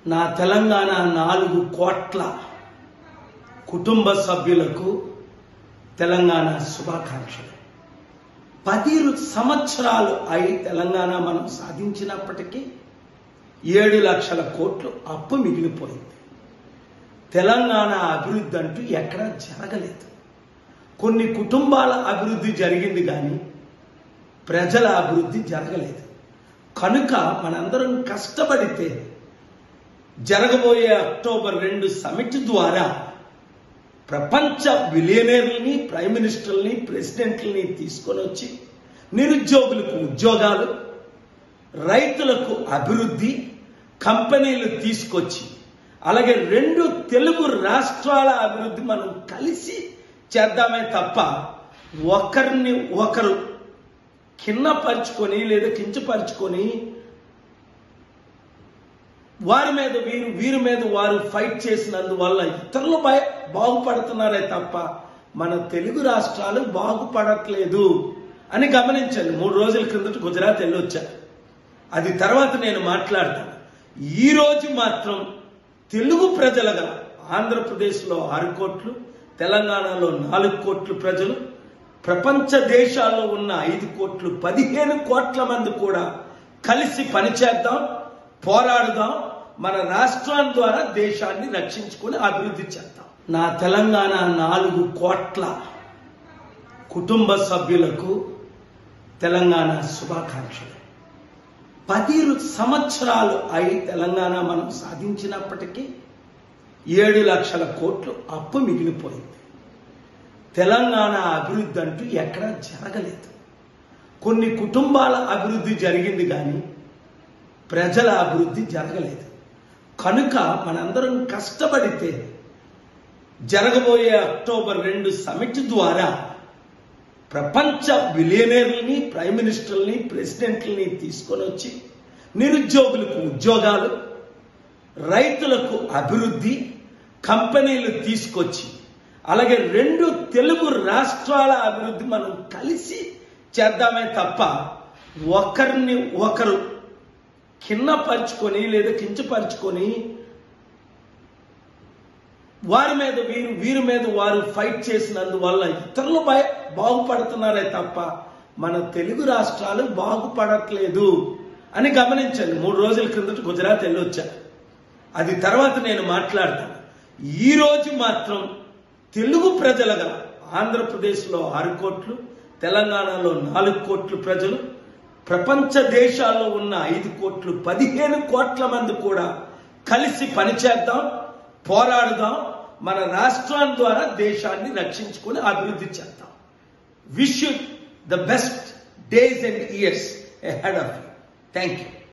నా తెలంగాణ 4 కోట్ల కుటుంబ సభ్యులకు తెలంగాణ శుభాకాంక్షలు. 10 సంవత్సరాలు అయి తెలంగాణ మనం సాధించినప్పటికీ 7 లక్షల కోట్లు అప్పు మిగిలిపోయింది. తెలంగాణ అభివృద్ధి అంటూ ఎక్కడా జరగలేదు. కొన్ని కుటుంబాల అభివృద్ధి జరిగింది కానీ ప్రజల అభివృద్ధి జరగలేదు. కనుక మనందరం కష్టపడితే జరగబోయే అక్టోబర్ 2 సమిట్ ద్వారా ప్రపంచ బిలియనీర్లని, ప్రైమ్ మినిస్టర్లని, ప్రెసిడెంట్లని తీసుకొని వచ్చి నిరుద్యోగులకు ఉద్యోగాలు, రైతులకు అభివృద్ధి, కంపెనీలు తీసుకొచ్చి అలాగే 2 తెలుగు రాష్ట్రాల అభివృద్ధి మనం కలిసి చేద్దామే తప్ప ఒకరిని ఒకరు కిన్నపరుచుకొని లేదా కించపరుచుకొని వారి మీద వీరి మీద వారు ఫైట్ చేసినందువల్ల ఇతరులు బాగుపడుతున్నారే తప్ప మన తెలుగు రాష్ట్రాలు బాగుపడట్లేదు అని గమనించండి. 3 రోజుల క్రిందట గుజరాత్ వెళ్ళొచ్చారు. అది తర్వాత నేను మాట్లాడతాను. ఈ రోజు మాత్రం తెలుగు ప్రజలుగా ఆంధ్రప్రదేశ్లో 6 కోట్లు, తెలంగాణలో 4 కోట్లు ప్రజలు, ప్రపంచ దేశాల్లో ఉన్న 5 కోట్లు, 15 కోట్ల మంది కూడా కలిసి పనిచేద్దాం, పోరాడుదాం, మన రాష్ట్రం ద్వారా దేశాన్ని రక్షించుకొని అభివృద్ధి చేద్దాం. నా తెలంగాణ 4 కోట్ల కుటుంబ సభ్యులకు తెలంగాణ శుభాకాంక్షలు. 10 సంవత్సరాలు అయి తెలంగాణ మనం సాధించినప్పటికీ 7 లక్షల కోట్లు అప్పు మిగిలిపోయింది. తెలంగాణ అభివృద్ధి అంటూ ఎక్కడా జరగలేదు. కొన్ని కుటుంబాల అభివృద్ధి జరిగింది కానీ ప్రజల అభివృద్ధి జరగలేదు. కనుక మనందరం కష్టపడితే జరగబోయే అక్టోబర్ 2 సమిట్ ద్వారా ప్రపంచ బిలియనీర్లని, ప్రైమ్ మినిస్టర్లని, ప్రెసిడెంట్లని తీసుకొని వచ్చి నిరుద్యోగులకు ఉద్యోగాలు, రైతులకు అభివృద్ధి, కంపెనీలు తీసుకొచ్చి అలాగే 2 తెలుగు రాష్ట్రాల అభివృద్ధి మనం కలిసి చేద్దామే తప్ప ఒకరిని ఒకరు కిన్నపరుచుకొని లేదా కించపరుచుకొని వారి మీద వీరి మీద వారు ఫైట్ చేసినందువల్ల ఇతరులు బాగుపడుతున్నారే తప్ప మన తెలుగు రాష్ట్రాలు బాగుపడట్లేదు అని గమనించండి. 3 రోజుల క్రిందట గుజరాత్ వెళ్ళొచ్చారు. అది తర్వాత నేను మాట్లాడతాను. ఈ రోజు మాత్రం తెలుగు ప్రజలుగా ఆంధ్రప్రదేశ్లో 6 కోట్లు, తెలంగాణలో 4 కోట్లు ప్రజలు, ప్రపంచ దేశాల్లో ఉన్న 5 కోట్లు, 15 కోట్ల మంది కూడా కలిసి పనిచేద్దాం, పోరాడుదాం, మన రాష్ట్రం ద్వారా దేశాన్ని రక్షించుకొని అభివృద్ధి చేద్దాం. Wish you the best days and years ahead of you. Thank you.